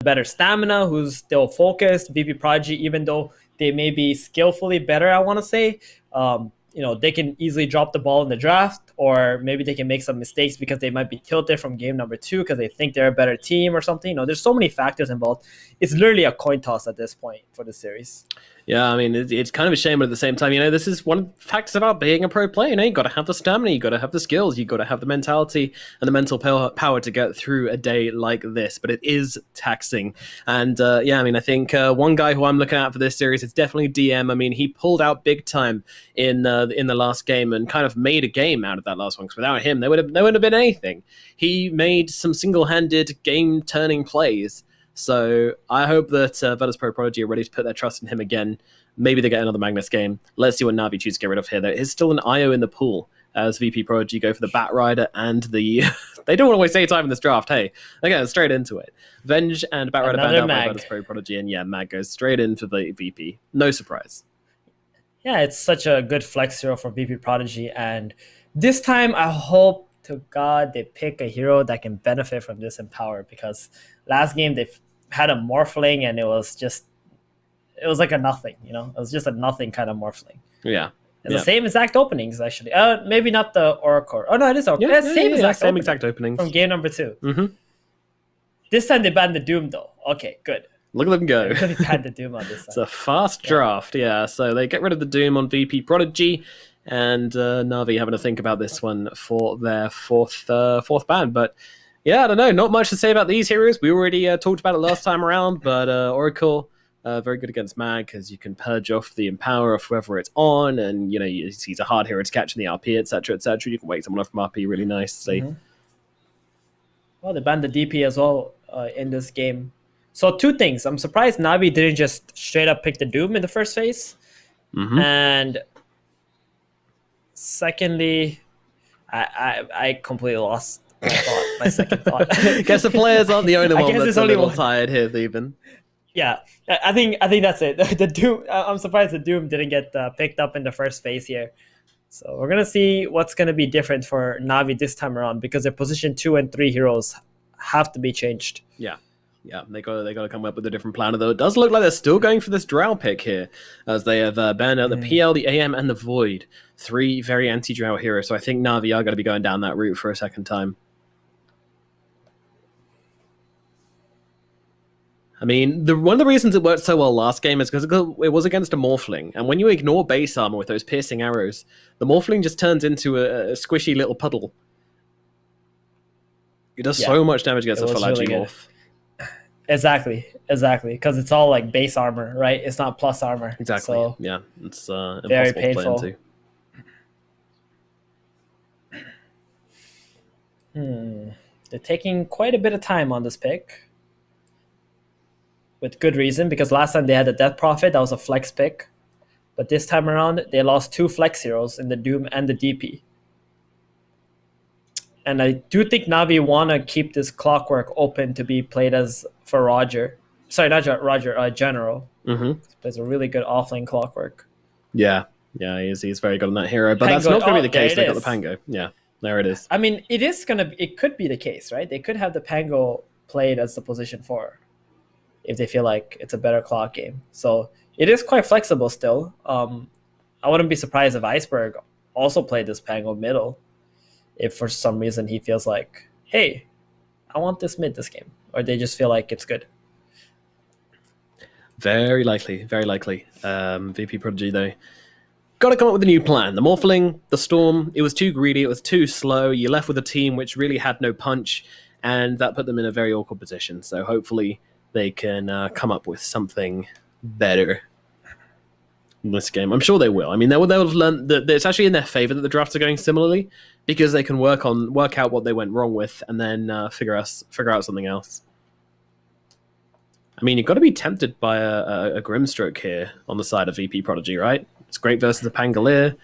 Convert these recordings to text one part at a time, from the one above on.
better stamina, who's still focused. VP Prodigy, even though they may be skillfully better, I want to say, they can easily drop the ball in the draft, or maybe they can make some mistakes because they might be tilted from game number 2 because they think they're a better team or something. There's so many factors involved. It's literally a coin toss at this point for the series. Yeah, I mean, it's kind of a shame, but at the same time, this is one of the factors about being a pro player. You got to have the stamina, you got to have the skills, you got to have the mentality and the mental power to get through a day like this. But it is taxing. And I think one guy who I'm looking at for this series is definitely DM. I mean, he pulled out big time in the last game and kind of made a game out of that last one. Because without him, there wouldn't have been anything. He made some single-handed game-turning plays. So I hope that Virtus Pro Prodigy are ready to put their trust in him again. Maybe they get another Magnus game. Let's see what Navi choose to get rid of here. There is still an IO in the pool as VP Prodigy go for the Bat Rider and the... They don't want to waste any time in this draft. Hey, they're getting straight into it. Venge and Bat Rider banned out by Virtus Pro Prodigy. And Mag goes straight in for the VP. No surprise. Yeah, it's such a good flex hero for VP Prodigy. And this time, I hope to God they pick a hero that can benefit from this Empower. Because last game, they had a Morphling and it was like a nothing, it was just a nothing kind of Morphling. Yeah. It's the same exact openings, actually. Maybe not the Oracle. Oh, no, it is Oracle. Same exact openings. From game number 2. Mm-hmm. This time they banned the Doom, though. Okay, good. Look at them go. They banned the Doom on this side. It's a fast draft, So they get rid of the Doom on VP Prodigy, and Navi having to think about this one for their fourth ban. But yeah, I don't know. Not much to say about these heroes. We already talked about it last time around, but Oracle, very good against Mag because you can purge off the Empower of whoever it's on, and he's a hard hero to catch in the RP, etc., etc. You can wake someone off from RP really nicely. Mm-hmm. Well, they banned the DP as well in this game. So 2 things. I'm surprised Navi didn't just straight up pick the Doom in the first phase. Mm-hmm. And secondly, I completely lost my second thought. Guess the players aren't the only one that's a little tired here, even. Yeah, I think that's it. The Doom. I'm surprised the Doom didn't get picked up in the first phase here. So we're gonna see what's gonna be different for Navi this time around because their position 2 and 3 heroes have to be changed. Yeah, they got to come up with a different plan. Although it does look like they're still going for this Drow pick here, as they have banned out the PL, the AM, and the Void. 3 very anti-Drow heroes. So I think Navi are going to be going down that route for a second time. I mean, one of the reasons it worked so well last game is because it was against a Morphling. And when you ignore base armor with those piercing arrows, the Morphling just turns into a squishy little puddle. It does so much damage against a Phylagi Morph. Exactly. Because it's all like base armor, right? It's not plus armor. Exactly. So yeah, it's very impossible painful. to play into. They're taking quite a bit of time on this pick. With good reason, because last time they had the Death Prophet, that was a flex pick. But this time around, they lost 2 flex heroes in the Doom and the DP. And I do think Navi want to keep this Clockwork open to be played as for Roger. Sorry, not Roger, General. Mm-hmm. Plays a really good offlane Clockwork. Yeah, he's very good on that hero. But Pango, that's not going to be the case. They got the Pango. Yeah, there it is. I mean, it could be the case, right? They could have the Pango played as the position 4. If they feel like it's a better clock game. So it is quite flexible still. I wouldn't be surprised if Iceberg also played this Pango middle if for some reason he feels like, hey, I want this mid this game. Or they just feel like it's good. Very likely. VP Prodigy, though. Got to come up with a new plan. The Morphling, the Storm, it was too greedy, it was too slow. You left with a team which really had no punch, and that put them in a very awkward position. So hopefully they can come up with something better in this game. I'm sure they will. I mean, they'll have learned that it's actually in their favor that the drafts are going similarly because they can work out what they went wrong with and then figure out something else. I mean, you've got to be tempted by a Grimstroke here on the side of VP Prodigy, right? It's great versus the Pangolier,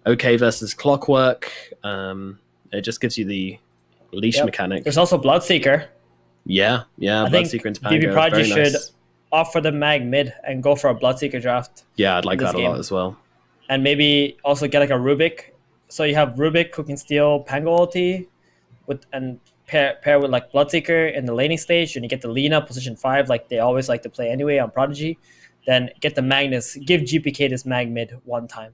okay versus Clockwork. It just gives you the leash mechanic. There's also Bloodseeker. Yeah, Bloodseeker into Pango. VP Prodigy should opt for the Mag mid and go for a Bloodseeker draft. Yeah, I'd like that a lot as well. And maybe also get like a Rubik. So you have Rubik who can steal Pango ulti, and pair with like Bloodseeker in the laning stage, and you get the Lina position 5, like they always like to play anyway on Prodigy. Then get the Magnus, give GPK this mag mid one time,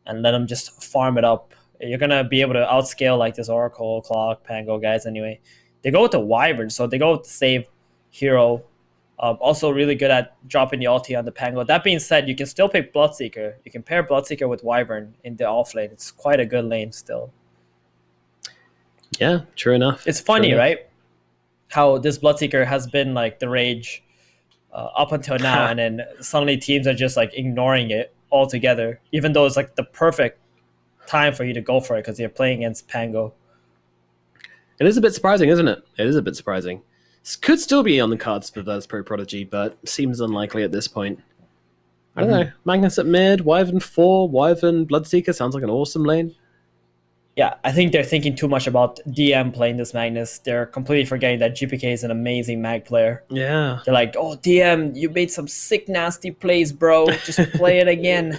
and let them just farm it up. You're gonna be able to outscale like this Oracle, Clock, Pango guys anyway. They go with the Wyvern, so they go with the save hero. Also really good at dropping the ulti on the Pango. That being said, you can still pick Bloodseeker. You can pair Bloodseeker with Wyvern in the off lane. It's quite a good lane still. Yeah, true enough. It's funny, right? How this Bloodseeker has been like the rage up until now, and then suddenly teams are just like ignoring it altogether, even though it's like the perfect time for you to go for it because you're playing against Pango. It is a bit surprising, isn't it? It is a bit surprising. This could still be on the cards for Virtus Pro Prodigy, but seems unlikely at this point. I don't know. Magnus at mid, Wyvern 4, Wyvern, Bloodseeker sounds like an awesome lane. Yeah, I think they're thinking too much about DM playing this Magnus. They're completely forgetting that GPK is an amazing mag player. Yeah. They're like, oh, DM, you made some sick, nasty plays, bro. Just play it again.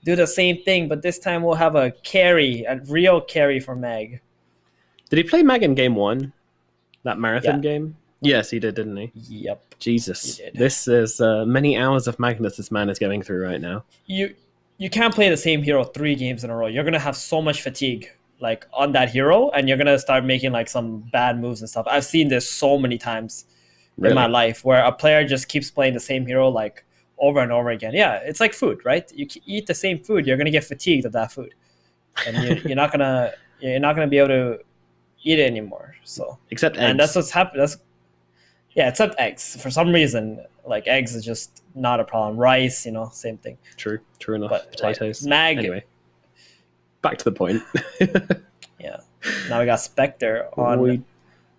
Do the same thing, but this time we'll have a carry, a real carry for mag. Did he play mag in game 1? That marathon game? Yes, he did, didn't he? Yep. Jesus. He did. This is many hours of Magnus this man is going through right now. You can't play the same hero 3 games in a row. You're going to have so much fatigue like on that hero, and you're going to start making like some bad moves and stuff. I've seen this so many times in my life where a player just keeps playing the same hero like over and over again. Yeah, it's like food, right? You eat the same food, you're going to get fatigued of that food. And you're not going to be able to eat it anymore. So except eggs. And that's what's happened. Except eggs. For some reason, like eggs is just not a problem. Rice, same thing. True enough. But potatoes. Mag. Anyway, back to the point. Yeah. Now we got Spectre on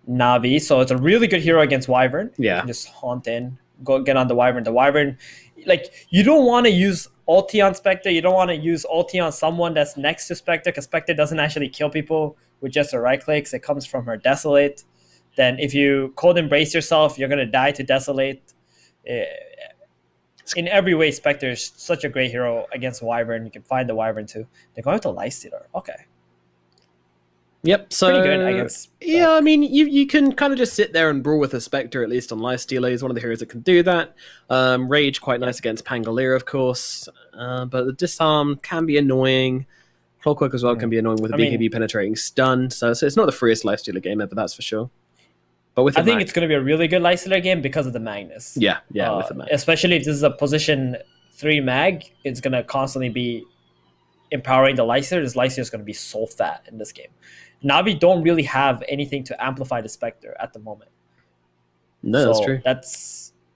Navi, so it's a really good hero against Wyvern. Yeah. You can just haunt in, go get on the Wyvern. The Wyvern, like, you don't want to use ulti on Spectre. You don't want to use ulti on someone that's next to Spectre, because Spectre doesn't actually kill people with just her right clicks. It comes from her Desolate. Then if you cold embrace yourself, you're going to die to Desolate. In every way, Spectre is such a great hero against Wyvern. You can find the Wyvern too. They're going to Lifestealer. Okay. Yep, so pretty good against. Yeah, I mean, you can kind of just sit there and brawl with a Spectre, at least on Lifestealer. He's one of the heroes that can do that. Rage, quite nice against Pangolier, of course. But the Disarm can be annoying. Clockwork as well can be annoying with a BKB penetrating stun. So it's not the freest Lifestealer game ever, that's for sure. But with I think it's going to be a really good Lifestealer game because of the Magnus. Yeah, with the Magnus. Especially if this is a position 3 mag, it's going to constantly be empowering the Lifestealer. This Lifestealer is going to be so fat in this game. Navi don't really have anything to amplify the Spectre at the moment. No, that's true.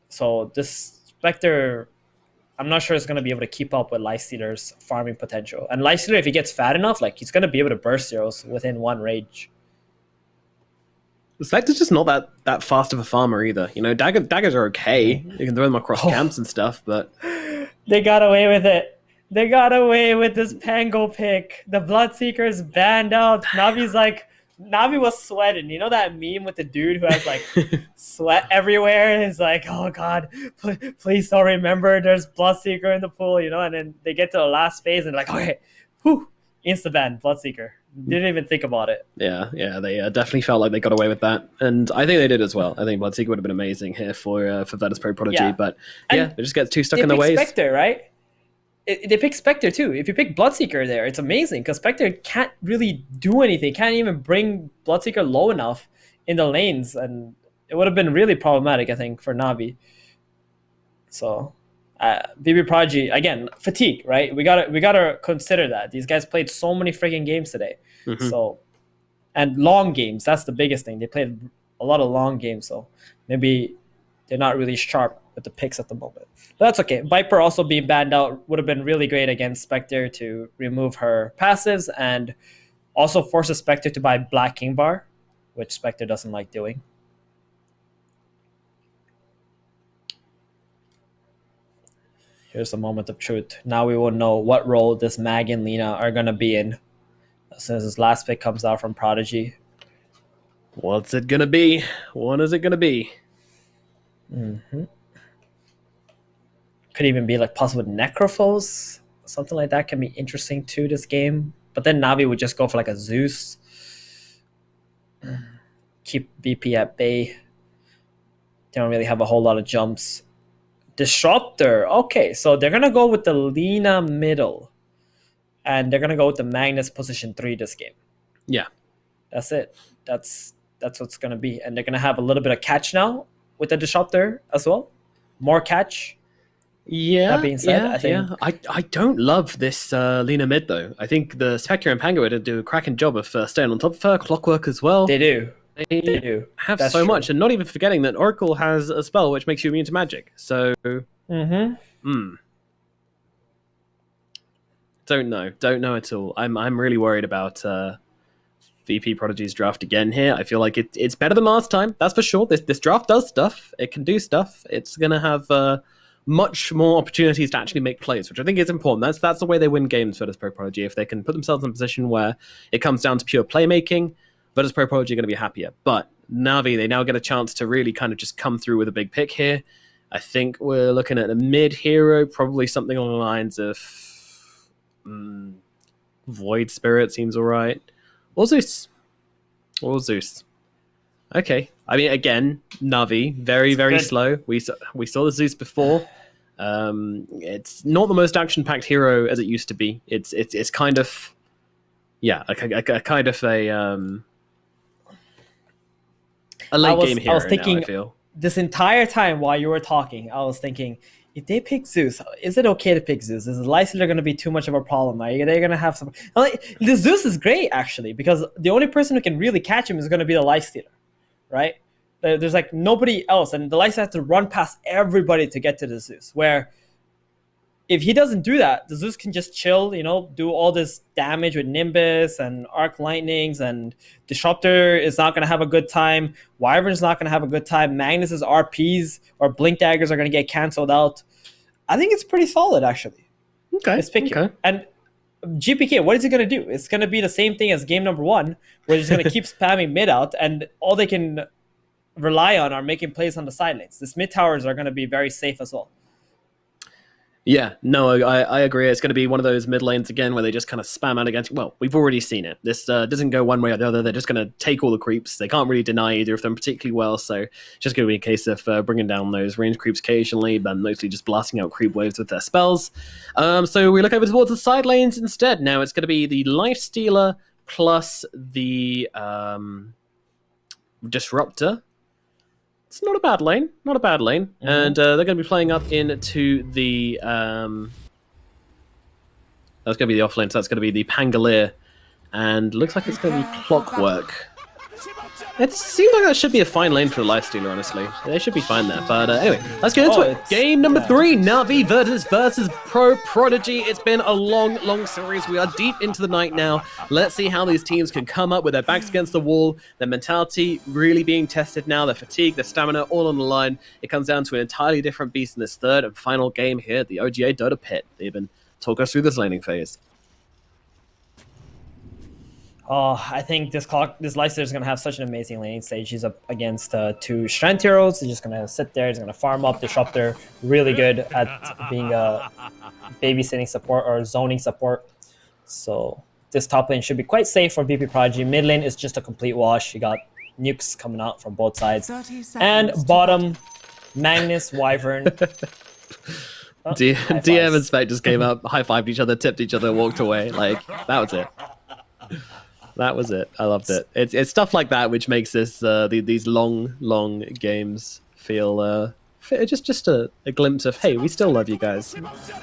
So this Spectre, I'm not sure it's going to be able to keep up with Lifestealer's farming potential. And Lifestealer, if he gets fat enough, like, he's going to be able to burst zeros within 1 rage. The Spectre's just not that fast of a farmer either. Daggers are okay. You can throw them across camps and stuff, but they got away with it. They got away with this Pango pick. The Bloodseeker's banned out. Navi was sweating. You know that meme with the dude who has like sweat everywhere? And he's like, oh God, please don't remember there's Bloodseeker in the pool, And then they get to the last phase and like, okay, whew, insta-ban, Bloodseeker. Didn't even think about it. Yeah, they definitely felt like they got away with that. And I think they did as well. I think Bloodseeker would have been amazing here for Virtus Pro Prodigy. But it just gets too stuck in the ways. Spectre, right? They pick Spectre too. If you pick Bloodseeker there, it's amazing because Spectre can't really do anything. Can't even bring Bloodseeker low enough in the lanes, and it would have been really problematic, I think, for Navi. So, VP Prodigy again, fatigue, right? We gotta consider that these guys played so many freaking games today. So, and long games. That's the biggest thing. They played a lot of long games, so maybe they're not really sharp with the picks at the moment. But that's okay. Viper also being banned out would have been really great against Spectre to remove her passives and also force a Spectre to buy Black King Bar, which Spectre doesn't like doing. Here's a moment of truth. Now we will know what role this Mag and Lina are going to be in as soon as this last pick comes out from Prodigy. What's it going to be? What is it going to be? Could even be like possible Necrophos. Something like that can be interesting to this game. But then Navi would just go for like a Zeus. keep VP at bay. They don't really have a whole lot of jumps. Disruptor. Okay, so they're gonna go with the Lina middle, and they're gonna go with the Magnus position 3 this game. Yeah, that's it. That's what's gonna be, and they're gonna have a little bit of catch now with the Disruptor as well. More catch. Yeah, that being said, I think I don't love this Lina mid though. I think the SAPPHIRE and Pango would do a cracking job of staying on top of her. Clockwork as well. they do. They do. have That's so true. much, and not even forgetting that Oracle has a spell which makes you immune to magic. So, don't know at all. I'm really worried about VP Prodigy's draft again here. I feel like it's better than last time. That's for sure. This draft does stuff. It can do stuff. It's gonna have much more opportunities to actually make plays, which I think is important. That's the way they win games for this Pro Prodigy. If they can put themselves in a position where it comes down to pure playmaking, but as Pro Prodigy are going to be happier. But Navi, they now get a chance to really kind of just come through with a big pick here. I think we're looking at a mid hero, probably something along the lines of Void Spirit seems all right. Or Zeus. Okay. I mean, again, Navi, very, very slow. We saw the Zeus before. It's not the most action-packed hero as it used to be. It's kind of, yeah, a kind of a late game hero. I was thinking, now, I feel. This entire time while you were talking, I was thinking, if they pick Zeus, is it okay to pick Zeus? Is the Lifestealer going to be too much of a problem? Are they going to have some... Like, the Zeus is great, actually, because the only person who can really catch him is going to be the Lifestealer, right? There's like nobody else, and the Lifestealer has to run past everybody to get to the Zeus, where if he doesn't do that, the Zeus can just chill, do all this damage with Nimbus and Arc Lightnings, and Disruptor is not going to have a good time. Wyvern's not going to have a good time. Magnus's RPs or Blink Daggers are going to get canceled out. I think it's pretty solid, actually. Okay. It's picky. Okay. And GPK, what is it going to do? It's going to be the same thing as game number 1, where it's going to keep spamming mid out, and all they can rely on are making plays on the side lanes. The mid towers are going to be very safe as well. Yeah, no, I agree. It's going to be one of those mid lanes again where they just kind of spam out against... Well, we've already seen it. This doesn't go one way or the other. They're just going to take all the creeps. They can't really deny either of them particularly well, so it's just going to be a case of bringing down those range creeps occasionally, but mostly just blasting out creep waves with their spells. So we look over towards the side lanes instead. Now it's going to be the Lifestealer plus the Disruptor. It's not a bad lane, Mm-hmm. And they're going to be playing up into the... that's going to be the off lane, so that's going to be the Pangolier. And looks like it's going to be Clockwork. It seems like that should be a fine lane for the Lifestealer, honestly. They should be fine there. But anyway, let's get into it. Game number 3, Navi versus Pro Prodigy. It's been a long series. We are deep into the night now. Let's see how these teams can come up with their backs against the wall, their mentality really being tested now, their fatigue, their stamina, all on the line. It comes down to an entirely different beast in this third and final game here at the OGA Dota Pit. Even talk us through this laning phase. I think this Lifestealer is going to have such an amazing laning stage. He's up against 2 Strength heroes. He's just going to sit there. He's going to farm up. Disruptor, really good at being a babysitting support or zoning support. So this top lane should be quite safe for VP Prodigy. Mid lane is just a complete wash. You got nukes coming out from both sides. And bottom, Magnus, Wyvern. DM and Spec just came up, high-fived each other, tipped each other, walked away. Like, that was it. That was it. I loved it. It's stuff like that which makes this these long games feel just a glimpse of, hey, we still love you guys,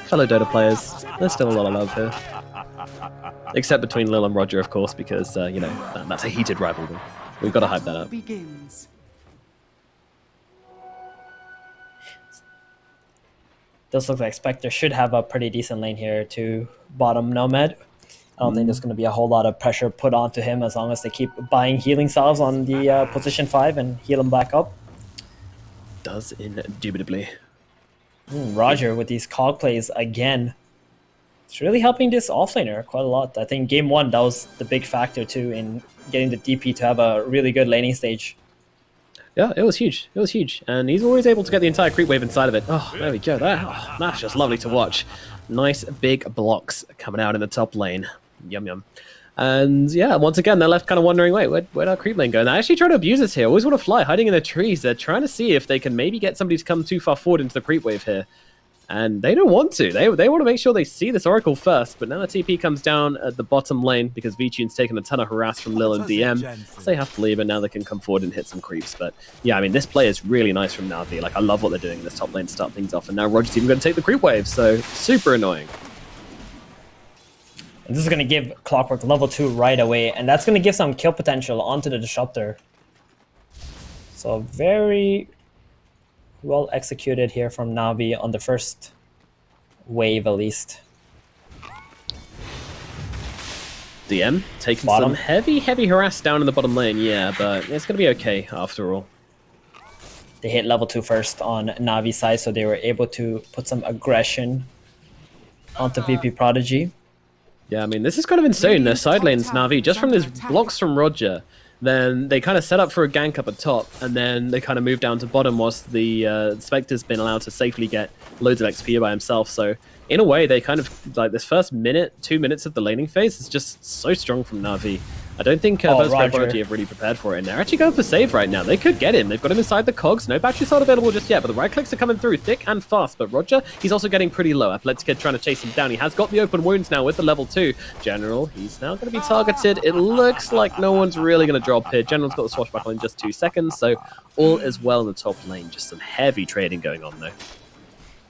fellow Dota players. There's still a lot of love here, except between Lil and Roger, of course, because that's a heated rivalry. We've got to hype that up. This looks like Spectre should have a pretty decent lane here to bottom Nomad. I don't think there's going to be a whole lot of pressure put onto him as long as they keep buying healing salves on the position 5 and heal him back up. Does indubitably. Roger with these cog plays again. It's really helping this offlaner quite a lot. I think game 1, that was the big factor too in getting the DP to have a really good laning stage. Yeah, it was huge. And he's always able to get the entire creep wave inside of it. Oh, there we go. That's just lovely to watch. Nice big blocks coming out in the top lane. Yum. And yeah, once again, they're left kind of wondering, wait, where'd our creep lane go? And they're actually trying to abuse us here. Always want to fly, hiding in the trees. They're trying to see if they can maybe get somebody to come too far forward into the creep wave here. And they don't want to. They want to make sure they see this Oracle first. But now the TP comes down at the bottom lane because VTune's taken a ton of harass from Lil and DM. So they have to leave, and now they can come forward and hit some creeps. But yeah, I mean, this play is really nice from Navi. Like, I love what they're doing in this top lane to start things off. And now Roger's even going to take the creep wave. So super annoying. And this is going to give Clockwork level 2 right away. And that's going to give some kill potential onto the Disruptor. So very well executed here from Navi on the first wave, at least. DM taking some heavy harass down in the bottom lane, yeah, but it's going to be okay after all. They hit level 2 first on Navi's side, so they were able to put some aggression onto VP Prodigy. Yeah, I mean, this is kind of insane. Their side lanes, Navi, just from these blocks from Roger, then they kind of set up for a gank up at top, and then they kind of move down to bottom whilst the Spectre's been allowed to safely get loads of XP by himself. So in a way, they kind of, like, this first minute, 2 minutes of the laning phase is just so strong from Navi. I don't think Prodigy have really prepared for it, and they're actually going for save right now. They could get him. They've got him inside the cogs. No battery sword available just yet, but the right clicks are coming through thick and fast. But Roger, he's also getting pretty low. Athletic Kid trying to chase him down. He has got the open wounds now with the level 2. General, he's now going to be targeted. It looks like no one's really going to drop here. General's got the swashbuckle in just 2 seconds, so all is well in the top lane. Just some heavy trading going on, though.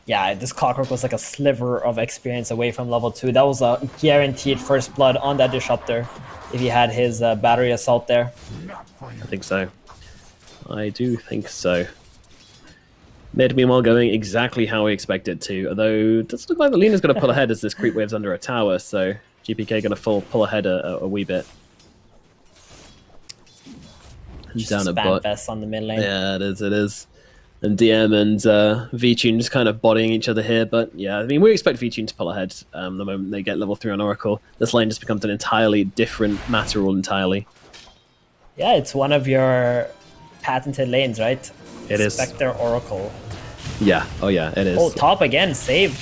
Yeah, this Clockwork was like a sliver of experience away from level 2. That was a guaranteed first blood on that Disruptor if he had his battery assault there. I think so. I do think so. Mid, meanwhile, going exactly how we expected to, although it does look like the Lena's going to pull ahead as this creep wave's under a tower, so GPK going to pull ahead a wee bit. Just down a bot. Fest on the mid lane. Yeah, it is. And DM and VTune just kind of bodying each other here. But yeah, I mean, we expect VTune to pull ahead the moment they get level 3 on Oracle. This lane just becomes an entirely different matter all entirely. Yeah, it's one of your patented lanes, right? It is. Spectre Oracle. Yeah, oh yeah, it is. Oh, top again, save.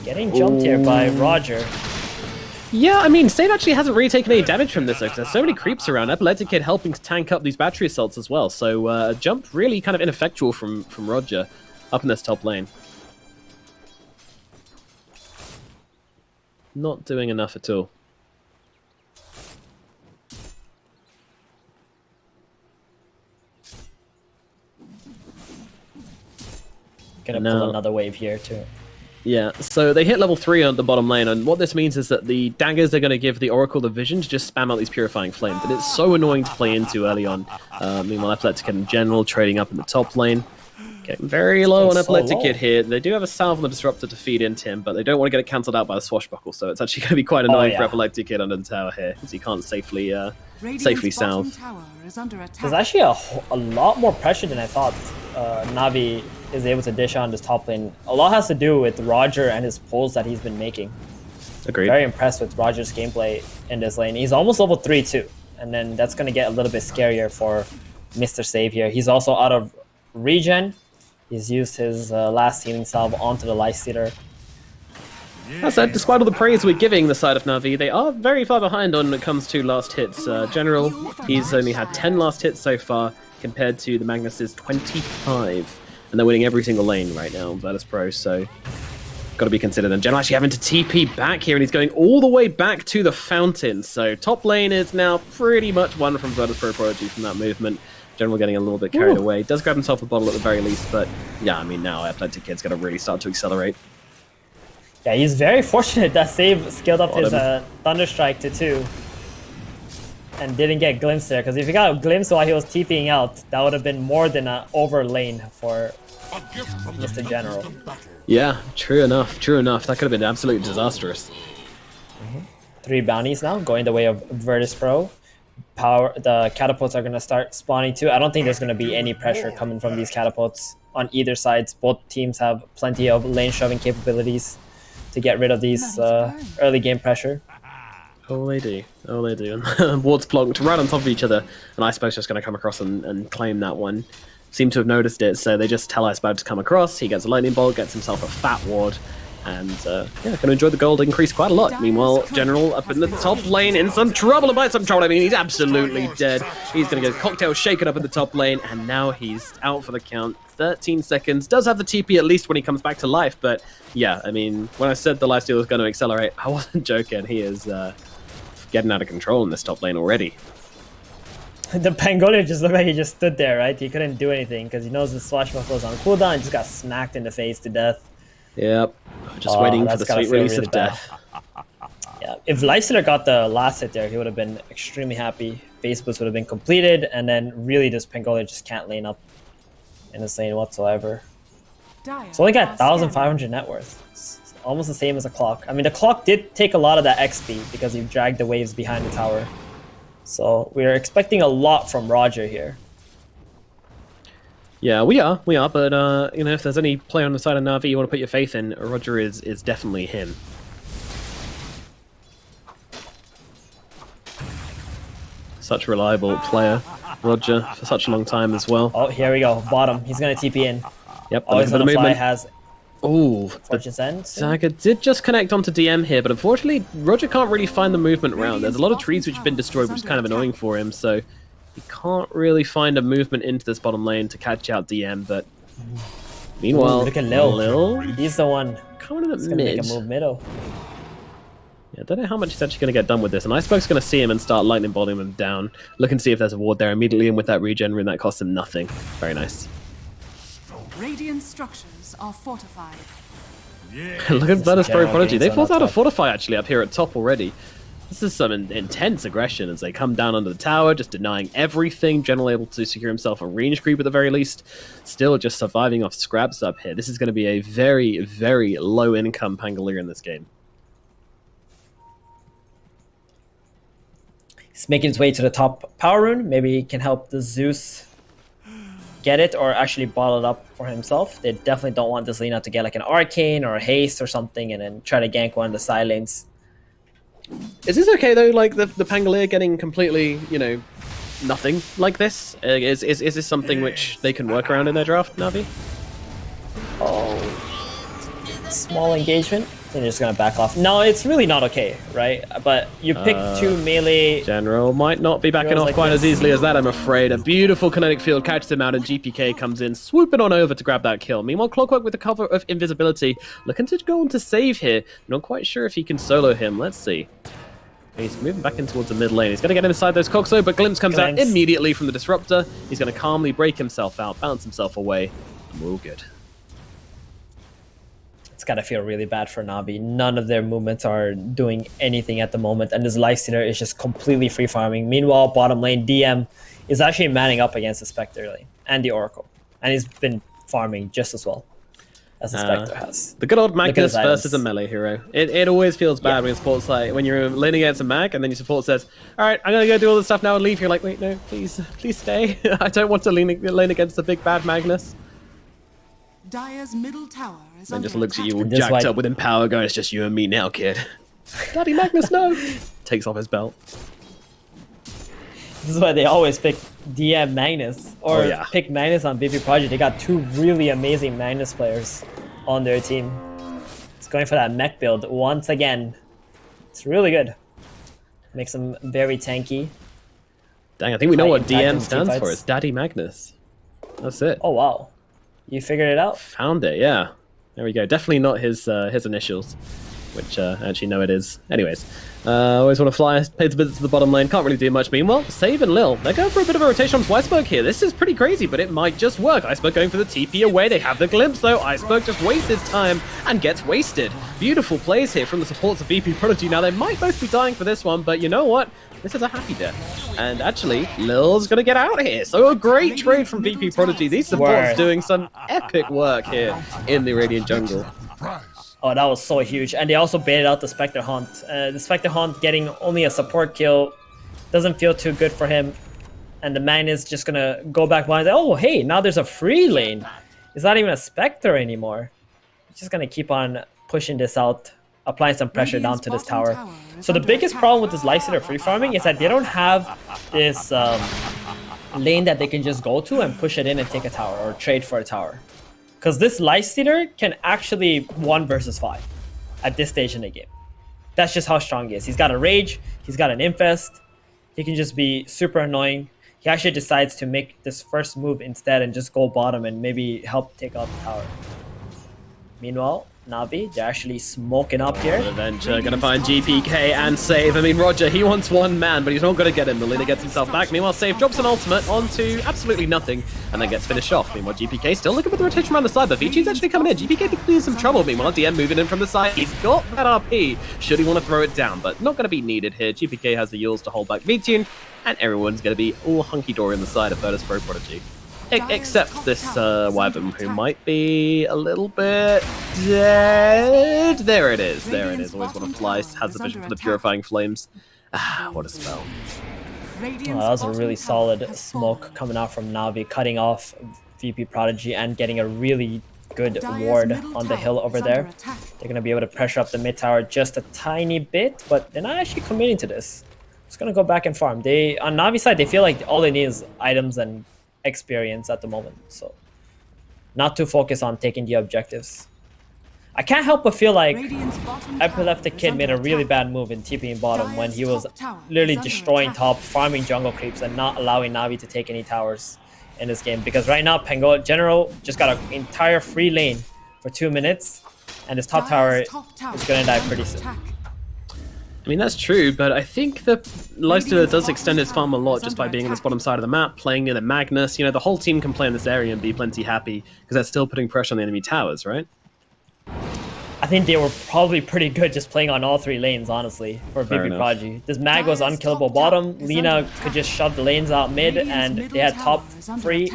Getting jumped here by Roger. Yeah, I mean, Save actually hasn't really taken any damage from this, because there's so many creeps around. Epileptic Kid helping to tank up these battery assaults as well. So jump really kind of ineffectual from Roger up in this top lane. Not doing enough at all. Gonna pull another wave here too. Yeah, so they hit level 3 on the bottom lane, and what this means is that the daggers are going to give the Oracle the vision to just spam out these Purifying Flames, and it's so annoying to play into early on. Meanwhile, Epileptic Kid in general trading up in the top lane. Getting very low on Epileptic Kid here. They do have a salve on the Disruptor to feed into him, but they don't want to get it cancelled out by the Swashbuckle, so it's actually going to be quite annoying for Epileptic Kid under the tower here, because he can't safely salve. There's actually a lot more pressure than I thought Navi is able to dish on this top lane. A lot has to do with Roger and his pulls that he's been making. Agreed. Very impressed with Roger's gameplay in this lane. He's almost level 3 too, and then that's going to get a little bit scarier for Mr. Save here. He's also out of regen. He's used his last healing salve onto the Lifestealer. That said, despite all the praise we're giving the side of Navi, they are very far behind when it comes to last hits. General, he's only had 10 last hits so far, compared to the Magnus's 25. And they're winning every single lane right now on Virtus Pro, so got to be considered. And General actually having to TP back here, and he's going all the way back to the fountain. So top lane is now pretty much won from Virtus Pro Prodigy from that movement. General getting a little bit carried away. Does grab himself a bottle at the very least, but yeah, I mean, now Athletic Kid's got to really start to accelerate. Yeah, he's very fortunate that Save scaled up his Thunderstrike to 2 and didn't get glimpsed there, because if he got a glimpse while he was TPing out, that would have been more than an over lane for Mr. General. Yeah, true enough. That could have been absolutely disastrous. 3 bounties now, going the way of Virtus Pro. The catapults are going to start spawning too. I don't think there's going to be any pressure coming from these catapults on either side. Both teams have plenty of lane shoving capabilities to get rid of these early game pressure. Oh, they do. And wards plonked right on top of each other. And Iceberg's just going to come across and claim that one. Seem to have noticed it, so they just tell Iceberg to come across. He gets a lightning bolt, gets himself a fat ward. And yeah, can enjoy the gold increase quite a lot. Meanwhile, General up in the top lane in some trouble, and by some trouble I mean he's absolutely dead. He's going to get cocktail shaken up in the top lane, and now he's out for the count. 13 seconds. Does have the TP at least when he comes back to life, but yeah, I mean, when I said the lifesteal was going to accelerate, I wasn't joking. He is getting out of control in this top lane already. The Pangolier just looked like he just stood there, right? He couldn't do anything because he knows the Swashbuckle is on cooldown and just got smacked in the face to death. Yep. Just waiting for the sweet release really of death. Yeah, if Lifestealer got the last hit there, he would have been extremely happy. Face boost would have been completed, and then really this Pangolier just can't lane up in this lane whatsoever. It's only got 1,500 net worth. It's almost the same as a clock. I mean, the clock did take a lot of that XP because he dragged the waves behind the tower. So we are expecting a lot from Roger here. Yeah, we are, but you know, if there's any player on the side of Navi you want to put your faith in, Roger is definitely him. Such a reliable player, Roger, for such a long time as well. Oh, here we go, bottom. He's gonna TP in. Yep, always on the fly has. Ooh, Fortune's End. Saga did just connect onto DM here, but unfortunately, Roger can't really find the movement around. There's a lot of trees which have been destroyed, which is kind of annoying for him, so he can't really find a movement into this bottom lane to catch out DM, but meanwhile, look at Lil. He's the one coming in at mid. Make a move middle. Yeah, I don't know how much he's actually going to get done with this, and Iceberg's going to see him and start lightning bolting him down, looking to see if there's a ward there immediately, and with that regen rune, that costs him nothing. Very nice. Radiant structures are fortified. Yeah. Look at Bloodless Prodigy. They forced out a fortify actually up here at top already. This is some intense aggression as they come down under the tower, just denying everything. General able to secure himself a range creep at the very least. Still just surviving off scraps up here. This is going to be a very, very low income Pangolier in this game. He's making his way to the top power rune. Maybe he can help the Zeus get it or actually bottle it up for himself. They definitely don't want this Lina to get like an arcane or a haste or something and then try to gank one of the side lanes. Is this okay though? Like the Pangolier getting completely, you know, nothing like this? Is this something which they can work around in their draft, Navi? Oh, small engagement. They're just gonna back off. No, it's really not okay, right? But you pick two melee. General might not be backing off like quite as easily as that, I'm afraid. A beautiful kinetic field catches him out, and GPK comes in, swooping on over to grab that kill. Meanwhile, Clockwork with the cover of invisibility, looking to go on to save here. Not quite sure if he can solo him. Let's see. He's moving back in towards the mid lane. He's going to get inside those cogs though, but Glimpse comes out immediately from the Disruptor. He's going to calmly break himself out, bounce himself away, and we're all good. It's gotta feel really bad for Navi. None of their movements are doing anything at the moment, and this Lifestealer is just completely free farming. Meanwhile, bottom lane DM is actually manning up against the Spectre lane and the Oracle, and he's been farming just as well as the Spectre has. The good old Magnus versus a melee hero. It always feels bad when support's like when you're laning against a mag, and then your support says, "All right, I'm gonna go do all this stuff now and leave." You're like, "Wait, no, please stay. I don't want to lane against the big bad Magnus." Dire's middle tower is and just looks at you all jacked up with Empower going, "It's just you and me now, kid." Daddy Magnus, no! Takes off his belt. This is why they always pick DM Magnus or pick Magnus on VP Project. They got two really amazing Magnus players on their team. It's going for that mech build once again. It's really good. Makes them very tanky. Dang, I think we know what DM stands for. It's Daddy Magnus. That's it. Oh wow. You figured it out? Found it, yeah. There we go. Definitely not his initials, which actually no, it is. Anyways, always want to fly. Pays a bit to the bottom lane. Can't really do much. Meanwhile, Save and Lil, they're going for a bit of a rotation on Iceberg here. This is pretty crazy, but it might just work. Iceberg going for the TP away. They have the glimpse though. Iceberg just wastes his time and gets wasted. Beautiful plays here from the supports of VP Prodigy. Now they might both be dying for this one, but you know what? This is a happy death. And actually, Lil's going to get out here. So a great trade from VP Prodigy. These supports doing some epic work here in the Radiant jungle. Oh, that was so huge. And they also baited out the Spectre Haunt. The Spectre Haunt getting only a support kill doesn't feel too good for him. And the man is just going to go back behind and say, oh, hey, now there's a free lane. It's not even a Spectre anymore. He's just going to keep on pushing this out, applying some pressure down to this tower. So the biggest problem with this Lifestealer free farming is that they don't have this lane that they can just go to and push it in and take a tower or trade for a tower. Because this Lifestealer can actually 1 versus 5. at this stage in the game. That's just how strong he is. He's got a Rage, he's got an Infest, he can just be super annoying. He actually decides to make this first move instead and just go bottom and maybe help take out the tower. Meanwhile, Navi, they're actually smoking up here. Adventure gonna find GPK and save. I mean, Roger, he wants one man, but he's not gonna get him. The leader gets himself back. Meanwhile, Save drops an ultimate onto absolutely nothing and then gets finished off. Meanwhile, GPK still looking for the rotation around the side, but Vichi's actually coming in. GPK could be in some trouble. Meanwhile, DM moving in from the side. He's got that RP. Should he want to throw it down, but not gonna be needed here. GPK has the Yules to hold back Vichi, and everyone's gonna be all hunky-dory on the side of Virtus Pro Prodigy. Except this Wyvern, who might be a little bit dead. There it is. There it is. Always want to fly. Has the vision for the Purifying Flames. Ah, what a spell. Oh, that was a really solid smoke coming out from Navi, cutting off VP Prodigy and getting a really good ward on the hill over there. They're going to be able to pressure up the mid tower just a tiny bit, but they're not actually committing to this. Just going to go back and farm. They, on Navi's side, they feel like all they need is items and experience at the moment, so not too focused on taking the objectives. I can't help but feel like Epileptic Kid made a really bad move in TPing bottom when he was literally destroying top, farming jungle creeps, and not allowing Navi to take any towers in this game. Because right now, Pengo General just got an entire free lane for 2 minutes, and his top tower is going to die pretty soon. I mean, that's true, but I think the Lifestealer does extend his farm a lot just by being on this bottom side of the map, playing near the Magnus. You know, the whole team can play in this area and be plenty happy, because that's still putting pressure on the enemy towers, right? I think they were probably pretty good just playing on all 3 lanes, honestly, for VP Prodigy. This Mag was unkillable bottom, Lina could just shove the lanes out mid, and they had top free.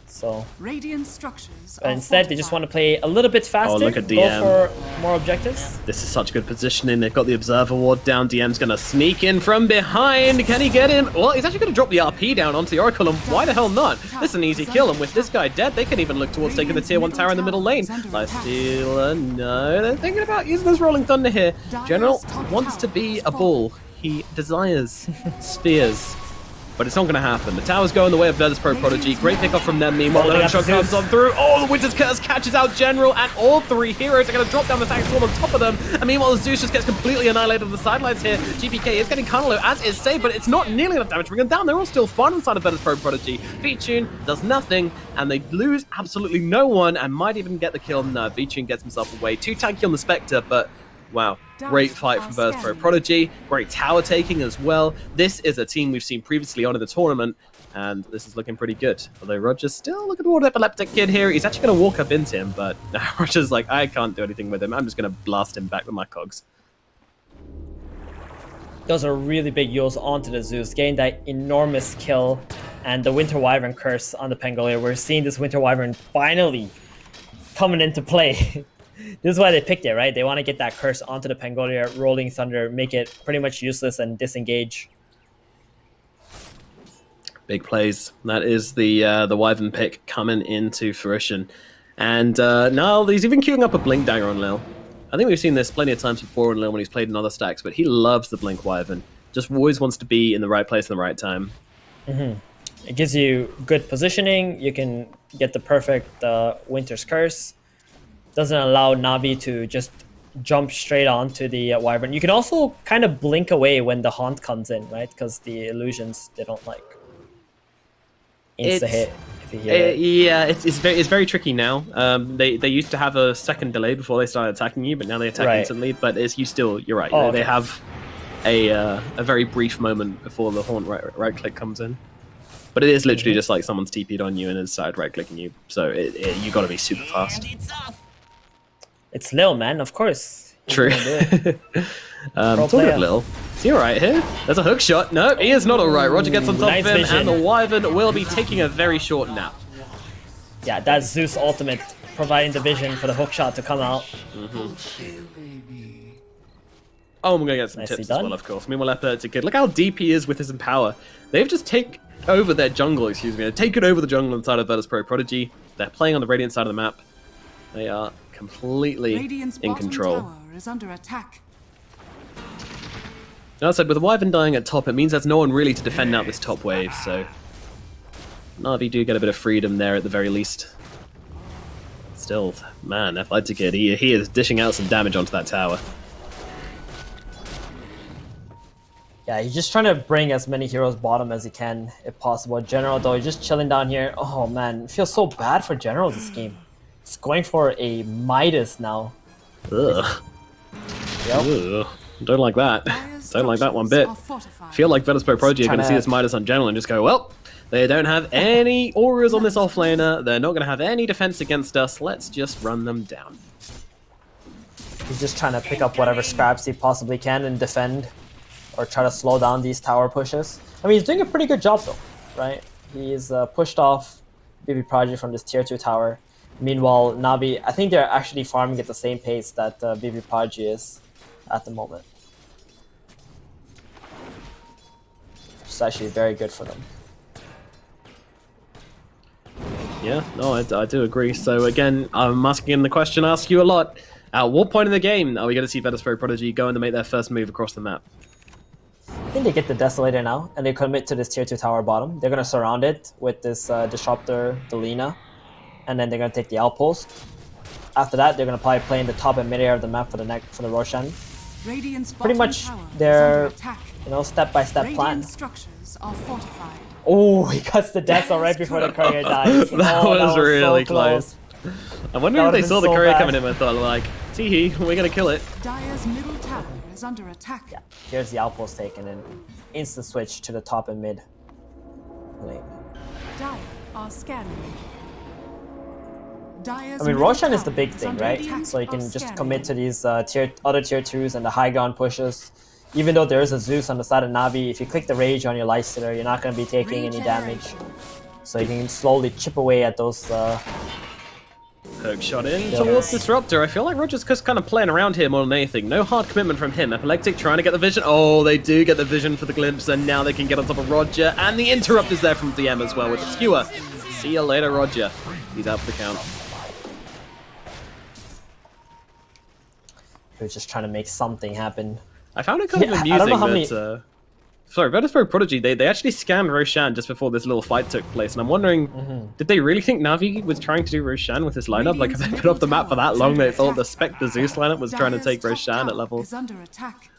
So, but instead, they just want to play a little bit faster, look at DM. Go for more objectives. This is such good positioning. They've got the Observer Ward down. DM's going to sneak in from behind. Can he get him? Well, he's actually going to drop the RP down onto the Oracle, and why the hell not? This is an easy kill, and with this guy dead, they can even look towards taking the tier 1 tower in the middle lane. Lifestealer, no. They're thinking about using this Rolling Thunder here. General wants to be a ball. He desires spheres. But it's not going to happen. The towers go in the way of Virtus Pro Prodigy. Great pickup from them. Meanwhile, the shot comes on through. Oh, the Winter's Curse catches out General, and all 3 heroes are going to drop down the Sack Storm on top of them. And meanwhile, the Zeus just gets completely annihilated on the sidelines here. GPK is getting kind of low, as is Save, but it's not nearly enough damage to bring them down. They're all still fine inside of Virtus Pro Prodigy. Vichun does nothing, and they lose absolutely no one, and might even get the kill. No, Vichun gets himself away. 2 tanky on the Spectre, but wow. Great fight from Virtus Pro Prodigy. Great tower taking as well. This is a team we've seen previously on in the tournament, and this is looking pretty good. Although Roger's still looking toward Epileptic Kid here. He's actually going to walk up into him, but Roger's like, I can't do anything with him. I'm just going to blast him back with my cogs. Those are really big Yules onto the Zeus, getting that enormous kill, and the Winter Wyvern curse on the Pangolier. We're seeing this Winter Wyvern finally coming into play. This is why they picked it, right? They want to get that curse onto the Pangolier, Rolling Thunder, make it pretty much useless and disengage. Big plays. That is the Wyvern pick coming into fruition. And now he's even queuing up a Blink Dagger on Lil. I think we've seen this plenty of times before on Lil when he's played in other stacks, but he loves the Blink Wyvern. Just always wants to be in the right place at the right time. It gives you good positioning. You can get the perfect Winter's Curse. Doesn't allow Navi to just jump straight onto the Wyvern. You can also kind of blink away when the Haunt comes in, right? Because the illusions, they don't like insta-hit if you hear it. Yeah, it's very tricky now. They used to have a second delay before they started attacking you, but now they attack instantly. But you're right. They have a very brief moment before the Haunt right click comes in. But it is literally just like someone's TP'd on you and then started right clicking you. So you got to be super fast. It's Lil, man, of course. True. Talking of Lil, is he alright here? There's a hook shot. No, he is not alright. Roger gets on top of him, and the Wyvern will be taking a very short nap. Yeah, that's Zeus ultimate, providing the vision for the hook shot to come out. Oh, I'm going to get some tips as well, of course. Meanwhile, Epileptic Kid, look how deep he is with his Empower. They've just taken over their jungle, They've taken over the jungle inside of Virtus Pro Prodigy. They're playing on the Radiant side of the map. They are completely in control. Is under attack. As I said, with the Wyvern dying at top, it means there's no one really to defend out this top wave, so Navi do get a bit of freedom there at the very least. Still, man, Athletic Kid, he is dishing out some damage onto that tower. Yeah, he's just trying to bring as many heroes bottom as he can, if possible. General, though, he's just chilling down here. Oh, man, it feels so bad for General this game. He's going for a Midas now. Ugh. Yep. Ugh. Don't like that. Don't like that one bit. Feel like Venuspro Prodigy are going to see this Midas on General and just go, well, they don't have any auras on this offlaner. They're not going to have any defense against us. Let's just run them down. He's just trying to pick up whatever scraps he possibly can and defend, or try to slow down these tower pushes. I mean, he's doing a pretty good job though, right? He's pushed off BB Prodigy from this tier 2 tower. Meanwhile, Navi, I think they're actually farming at the same pace that BB Prodigy is at the moment. Which is actually very good for them. Yeah, no, I do agree. So again, I'm asking the question I ask you a lot. At what point in the game are we going to see Venuspro Prodigy going to make their first move across the map? I think they get the Desolator now, and they commit to this tier 2 tower bottom. They're going to surround it with this Disruptor, Delina, and then they're going to take the outpost. After that, they're going to probably play in the top and mid area of the map for the Roshan. Pretty much their, step-by-step plan. Structures are fortified. Oh, he cuts the Desol right before the courier dies. that was really so close. I wonder if they saw the so courier bad. coming in and thought, like, tee-hee, we're going to kill it. Dire's middle tower is under attack. Yeah, here's the outpost taken and instant switch to the top and mid lane. Dire are scanning. Dire's I mean, middle Roshan is the tower big is thing, under right? attack. So you can Are just scanning. commit to these other tier 2s and the high ground pushes. Even though there is a Zeus on the side of Navi, if you click the Rage on your Lifestealer, you're not going to be taking any damage. So you can slowly chip away at those. Hook shot in Yeah. towards Disruptor. I feel like Roger's just kind of playing around here more than anything. No hard commitment from him. Epileptic trying to get the vision. Oh, they do get the vision for the glimpse, and now they can get on top of Roger. And the interrupt is there from DM as well with the skewer. See you later, Roger. He's out for the count. He was just trying to make something happen. I found it kind of Yeah, I amusing don't know how that... Sorry, Venuspro Prodigy, they actually scanned Roshan just before this little fight took place, and I'm wondering, did they really think Navi was trying to do Roshan with this lineup? Like, have they been off the map for that long they thought the Spectre Zeus lineup was trying to take Roshan at level Is under attack.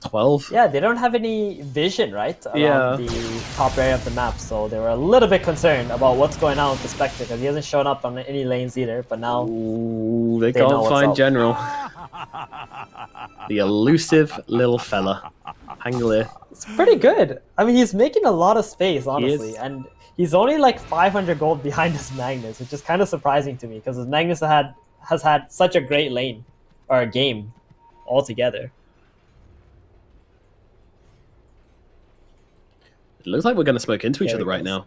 12? Yeah, they don't have any vision, right? Around Yeah. the top area of the map, so they were a little bit concerned about what's going on with the Spectre, because he hasn't shown up on any lanes either, but now... Ooh, they know can't what's find up. General. The elusive little fella. Pangolier. It's pretty good. I mean, he's making a lot of space, honestly, is. and he's only like 500 gold behind his Magnus, which is kind of surprising to me, because his Magnus has had such a great lane, or a game, altogether. It looks like we're going to smoke into each There other he right goes.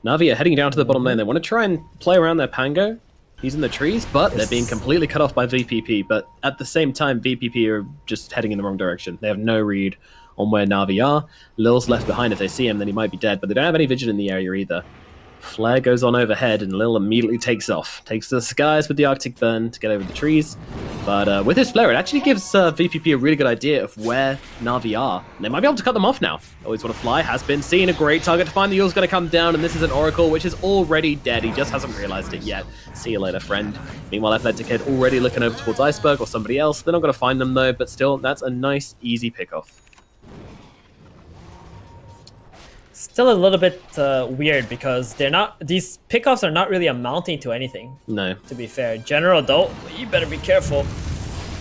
now. Navi are heading down to the bottom lane. They want to try and play around their Pango. He's in the trees, but they're being completely cut off by VPP. But at the same time, VPP are just heading in the wrong direction. They have no read on where Navi are. Lil's left behind. If they see him, then he might be dead. But they don't have any vision in the area either. Flare goes on overhead, and Lil immediately takes off. Takes to the skies with the Arctic Burn to get over the trees. But with his flare, it actually gives VPP a really good idea of where Navi are. And they might be able to cut them off now. Always Want to Fly has been seen. A great target to find. The Yule's going to come down, and this is an Oracle, which is already dead. He just hasn't realized it yet. See you later, friend. Meanwhile, Athletic Head already looking over towards Iceberg or somebody else. They're not going to find them, though, but still, that's a nice, easy pick-off. Still a little bit weird, because these pickoffs are not really amounting to anything, No. to be fair. General, though, you better be careful.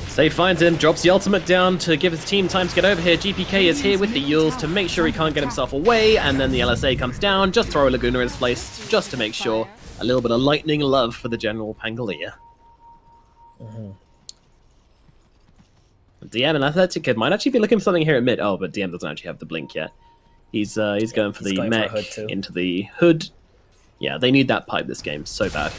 Save finds him, drops the ultimate down to give his team time to get over here. GPK is here with the Yules to make sure he can't get himself away, and then the LSA comes down, just throw a Laguna in his place, just to make sure. A little bit of lightning love for the General Pangolier. DM and Athletic Kid might actually be looking for something here at mid. Oh, but DM doesn't actually have the blink yet. He's going for the going for a mech hood too. into the hood. Yeah, they need that pipe this game so bad.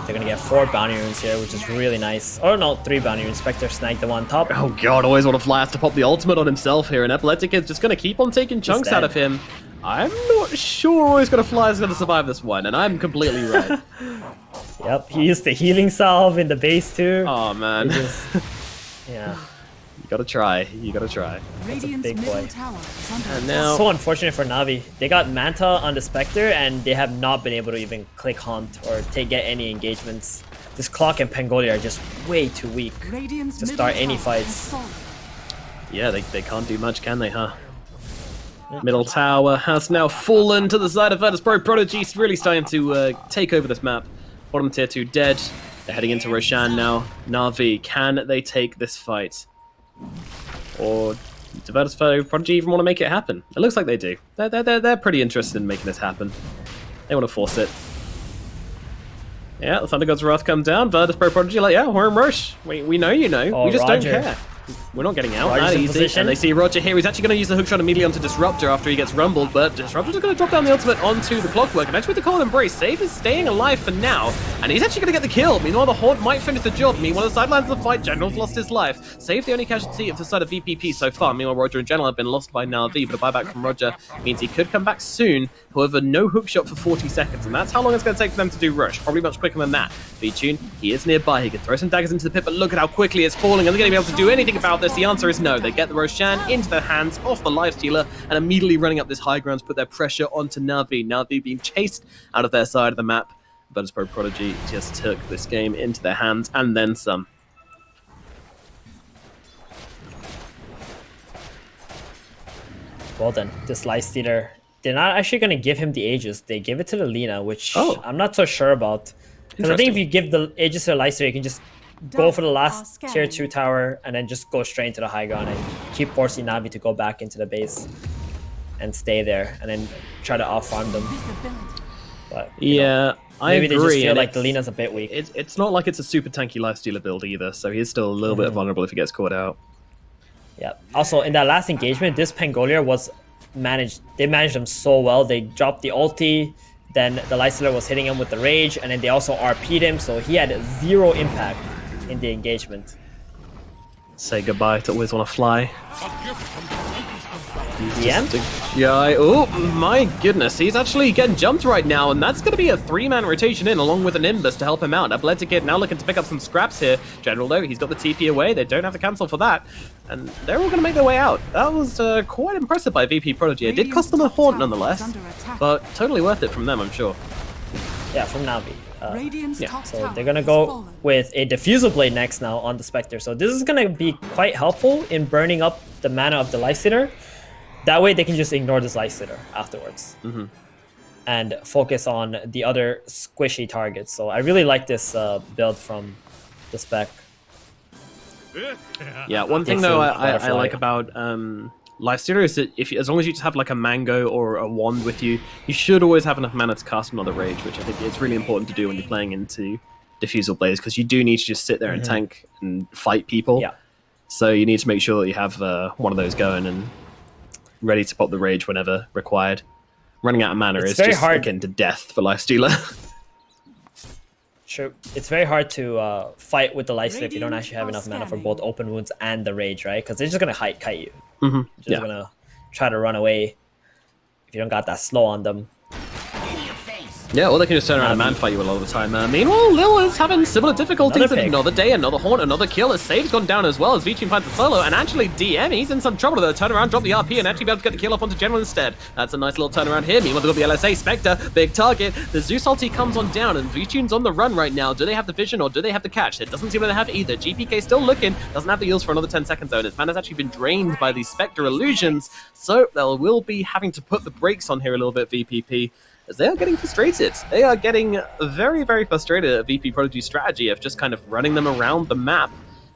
They're going to get 4 bounty runes here, which is really nice. Or no, 3 bounty runes. Spectre snagged the one top. Oh god, Always Want to Fly has to pop the ultimate on himself here, and Epileptic is just going to keep on taking chunks out of him. I'm not sure Always Gonna Fly is going to survive this one, and I'm completely right. Yep, he used the healing salve in the base too. Oh man. Yeah. gotta try. You gotta try. Radiant's big middle boy. tower is under And attack. now, So unfortunate for Navi. They got Manta on the Spectre, and they have not been able to even click Hunt or get any engagements. This Clock and Pangolier are just way too weak Radiant's to middle start any tower has fights. fallen. yeah, they can't do much, can they, huh? Middle tower has now fallen to the side of Virtus Pro. Prodigy really starting to take over this map. Bottom tier 2 dead. They're heading into Roshan now. Na'Vi, can they take this fight? Or do Virtus Pro Prodigy even want to make it happen? It looks like they do. They're pretty interested in making this happen. They want to force it. Yeah, the Thunder God's Wrath come down. Virtus Pro Prodigy like, yeah, we're in rush. We know you know. Oh, we just Roger. don't care. We're not getting out Roger's that in easy. position. And they see Roger here. He's actually going to use the hookshot immediately onto Disruptor after he gets rumbled, but Disruptor's going to drop down the ultimate onto the Clockwork. And actually with the Cold Embrace, Save is staying alive for now, and he's actually going to get the kill. Meanwhile, the Haunt might finish the job. Meanwhile, the sidelines of the fight, General's lost his life. Save the only casualty of the side of VPP so far. Meanwhile, Roger and General have been lost by NAVI, but a buyback from Roger means he could come back soon. However, no hookshot for 40 seconds, and that's how long it's going to take for them to do Rush. Probably much quicker than that. V-Tune, he is nearby. He can throw some daggers into the pit, but look at how quickly it's falling. Are they going to be able to do anything about this? The answer is no. They get the Roshan into their hands, off the Lifestealer, and immediately running up this high ground to put their pressure onto Navi. Navi being chased out of their side of the map. Virtus Pro Prodigy just took this game into their hands, and then some. Well then, this Lifestealer, they're not actually going to give him the Aegis. They give it to the Lina, which Oh. I'm not so sure about. Because I think if you give the Aegis to the Lifestealer, you can just go for the last tier 2 tower and then just go straight into the high ground and keep forcing Navi to go back into the base and stay there and then try to off-farm them. But Yeah, I maybe agree. they just feel and like the Lina's a bit weak. It's not like it's a super tanky Lifestealer build either, so he's still a little bit vulnerable if he gets caught out. Yeah. Also, in that last engagement, this Pangolier was managed. They managed him so well. They dropped the ulti, then the Lifestealer was hitting him with the rage, and then they also RP'd him, so he had 0 impact in the engagement. Say goodbye to always want to fly. Yeah. Yeah, oh my goodness, he's actually getting jumped right now, and that's going to be a 3-man rotation in along with an Nimbus to help him out. Athletic now looking to pick up some scraps here. General though, he's got the TP away, they don't have to cancel for that, and they're all going to make their way out. That was quite impressive by VP Prodigy. It did cost them a Haunt nonetheless, but totally worth it from them, I'm sure. Yeah, from Navi. Radiant's yeah, top So tower they're gonna has go fallen. with a Diffusal Blade next now on the Spectre. So this is gonna be quite helpful in burning up the mana of the Lifestealer. That way they can just ignore this Lifestealer afterwards. And focus on the other squishy targets. So I really like this build from the Spec. Yeah, one thing It's though a I butterfly. like about Lifestealer is that as long as you just have like a Mango or a Wand with you, you should always have enough mana to cast another Rage, which I think is really important to do when you're playing into Diffusal Blades, because you do need to just sit there and tank and fight people. Yeah. So you need to make sure that you have one of those going and ready to pop the Rage whenever required. Running out of mana It's is very just hard. akin to death for Lifestealer. True. It's very hard to fight with the Lifestealer if you don't Radiant actually have are enough mana for scanning. both Open Wounds and the Rage, right? Because they're just gonna kite you. Just Yeah. gonna try to run away if you don't got that slow on them. Yeah, or they can just turn around and man fight you a lot of the time. Meanwhile, Lil is having similar difficulties. Another pick. Another day, another Haunt, another kill. His save's gone down as well as V-Tune finds the solo. And actually, DM, he's in some trouble though. Turn around, drop the RP, and actually be able to get the kill off onto General instead. That's a nice little turnaround here. Meanwhile, they've got the LSA, Spectre, big target. The Zeus ulti comes on down, and V-Tune's on the run right now. Do they have the vision or do they have the catch? It doesn't seem like they have either. GPK still looking, doesn't have the heals for another 10 seconds though. His mana's actually been drained by these Spectre illusions, so they will be having to put the brakes on here a little bit, VPP. As they are getting frustrated. They are getting very, very frustrated at VP Prodigy's strategy of just kind of running them around the map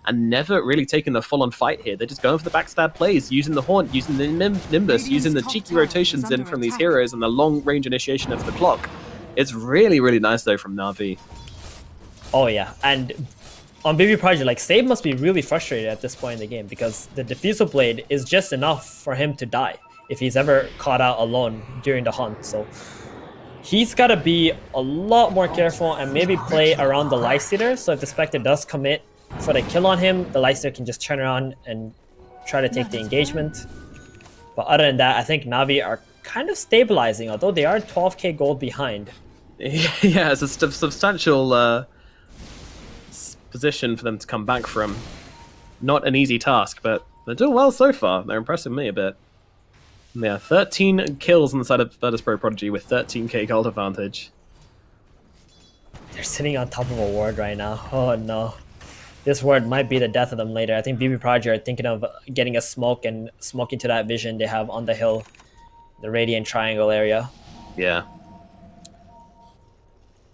and never really taking the full-on fight here. They're just going for the backstab plays, using the Haunt, using the Nimbus, using the cheeky rotations in from these heroes and the long-range initiation of the clock. It's really, really nice, though, from Na'Vi. Oh yeah, and on BB Project, like Save must be really frustrated at this point in the game because the Diffusal Blade is just enough for him to die if he's ever caught out alone during the hunt. So he's got to be a lot more careful and maybe play around the Lifestealer. So if the Spectre does commit for the kill on him, the Lifestealer can just turn around and try to take the engagement. But other than that, I think Navi are kind of stabilizing, although they are 12k gold behind. Yeah, it's a substantial position for them to come back from. not an easy task, but they're doing well so far. They're impressing me a bit. Yeah, 13 kills on the side of Virtus Pro Prodigy with 13k gold advantage. They're sitting on top of a ward right now. Oh no. This ward might be the death of them later. I think BB Project are thinking of getting a smoke and smoking to that vision they have on the hill, the Radiant Triangle area. Yeah.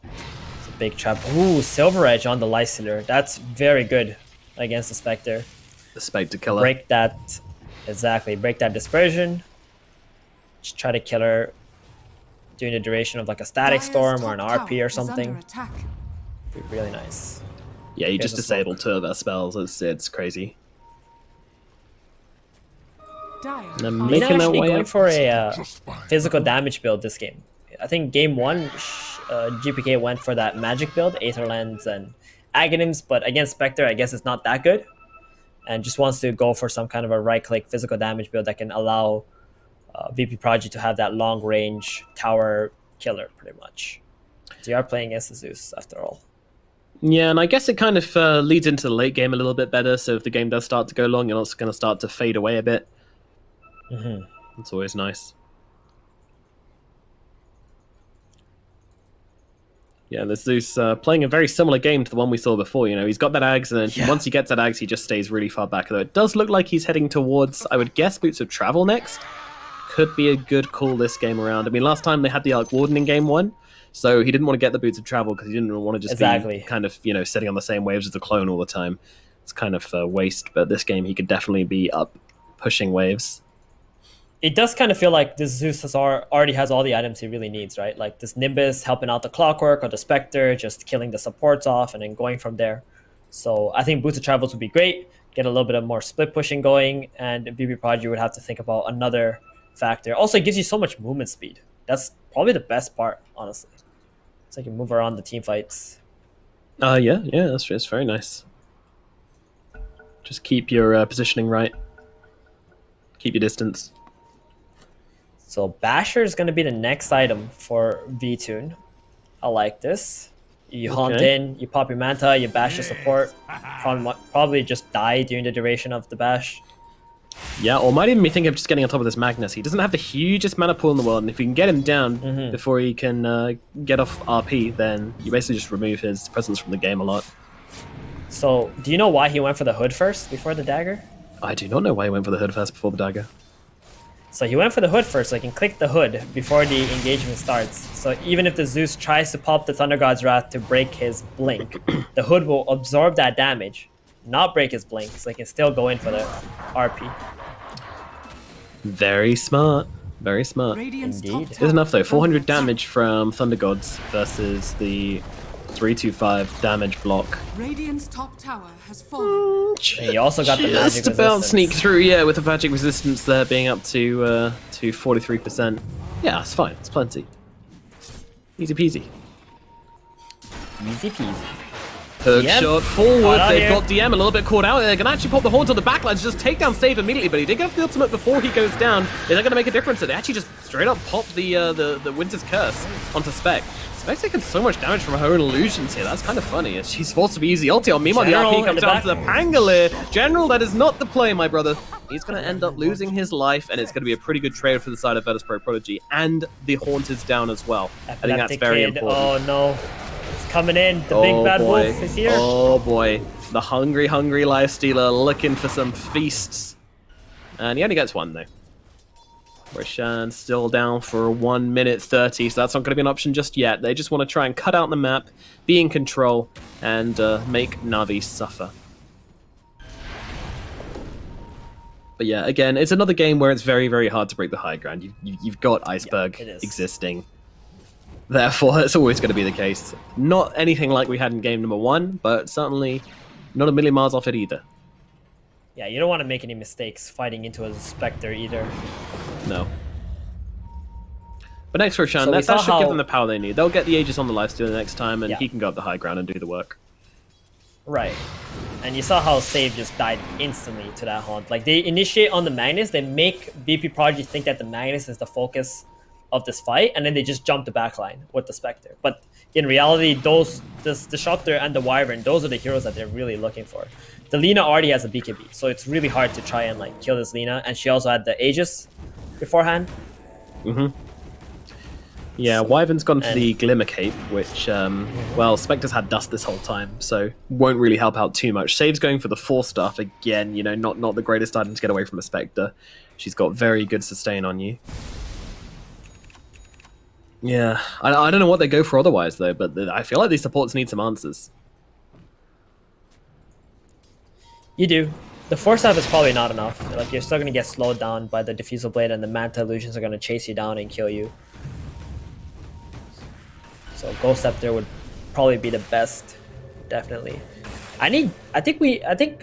It's a big trap. Ooh, Silver Edge on the Lysander. That's very good against the Spectre. The Spectre killer. Break that. Exactly. Break that dispersion. Just try to kill her during the duration of like a static Dire's storm or an top RP or tower is under something. attack. Be really nice. Yeah, you Here's just a disable smoke. two of their spells. It's crazy. Dire And I'm are They're making their actually way going up. for a physical damage build this game. I think game one, GPK went for that magic build, Aetherlands and Aghanims, but against Spectre, I guess it's not that good. And just wants to go for some kind of a right-click physical damage build that can allow VP Project to have that long-range tower killer, pretty much. So you are playing against the Zeus, after all. Yeah, and I guess it kind of leads into the late game a little bit better, so if the game does start to go long, you're not going to start to fade away a bit. Mm-hmm. It's always nice. Yeah, the Zeus playing a very similar game to the one we saw before. You know, he's got that Ags, and then once he gets that Ags, he just stays really far back. Though it does look like he's heading towards, I would guess, Boots of Travel next. Could be a good call this game around. I mean, last time they had the Arc Warden in game one, so he didn't want to get the Boots of Travel because he didn't want to just be kind of, you know, sitting on the same waves as the clone all the time. It's kind of a waste, but this game he could definitely be up pushing waves. It does kind of feel like this Zeus already has all the items he really needs, right? Like this Nimbus helping out the Clockwork or the Spectre, just killing the supports off and then going from there. So I think Boots of Travels would be great, get a little bit of more split pushing going, and BB Prodigy would have to think about another factor. Also, it gives you so much movement speed. That's probably the best part, honestly. So you can move around the team fights. Yeah, that's true. It's very nice. Just keep your positioning right. Keep your distance. So Basher is going to be the next item for V-Tune. I like this. You haunt in, you pop your Manta, you bash your support. Probably just die during the duration of the bash. Yeah, or might even be thinking of just getting on top of this Magnus. He doesn't have the hugest mana pool in the world, and if you can get him down before he can get off RP, then you basically just remove his presence from the game a lot. So, do you know why he went for the hood first before the dagger? I do not know why he went for the hood first before the dagger. So he went for the hood first, so he can click the hood before the engagement starts. So even if the Zeus tries to pop the Thunder God's Wrath to break his blink, the hood will absorb that damage, not break his blink, so he can still go in for the RP. Very smart. Very smart. Radiant's top Indeed. tower There's enough though. is 400 under attack. damage from Thunder Gods versus the 325 damage block. Radiant's top tower has fallen. And he also got the magic Just about resistance. sneak through, yeah, with the magic resistance there being up to 43%. Yeah, it's fine. It's plenty. Easy peasy. Easy peasy. Hook DM. shot forward. Caught out They've here. got DM a little bit caught out. They're going to actually pop the horns on the backlines, just take down Save immediately, but he did get the ultimate before he goes down. Is that going to make a difference? They actually just straight up pop the Winter's Curse onto Spec. Spec's taking so much damage from her own illusions here. That's kind of funny. She's supposed to be easy ulti on. Meanwhile, the General RP in comes the down back. to the Pangolier. General, that is not the play, my brother. He's going to end up losing his life, and it's going to be a pretty good trade for the side of Virtus Pro Prodigy. And the Haunt is down as well. I think that's Epileptic very Kid. important. Oh no. It's coming in. The big bad wolf is here. Oh boy. The hungry lifestealer looking for some feasts. And he only gets one though. Roshan still down for 1 minute 30, so that's not going to be an option just yet. They just want to try and cut out the map, be in control, and make Navi suffer. But yeah, again, it's another game where it's very, very hard to break the high ground. You've got Iceberg it is. existing. Therefore, it's always going to be the case. Not anything like we had in game number 1, but certainly not a million miles off it either. Yeah, you don't want to make any mistakes fighting into a Spectre either. No. But next Roshan, So we that saw should how- give them the power they need. They'll get the Aegis on the lifestealer next time, and Yeah. he can go up the high ground and do the work. Right. And you saw how Save just died instantly to that haunt. Like, they initiate on the Magnus, they make BP Prodigy think that the Magnus is the focus of this fight, and then they just jump the backline with the Spectre. But in reality, the Disruptor and the Wyvern, those are the heroes that they're really looking for. the Lina already has a BKB, so it's really hard to try and like kill this Lina. And she also had the Aegis beforehand. Yeah, Wyvern's gone for the Glimmer Cape, which, well, Spectre's had Dust this whole time, so won't really help out too much. Save's going for the Force Staff again, you know, not the greatest item to get away from a Spectre. She's got very good sustain on you. Yeah, I don't know what they go for otherwise, though, but I feel like these supports need some answers. You do. The Force Staff is probably not enough. Like, you're still going to get slowed down by the Diffusal Blade, and the Manta Illusions are going to chase you down and kill you. So Ghost Scepter would probably be the best, definitely. I think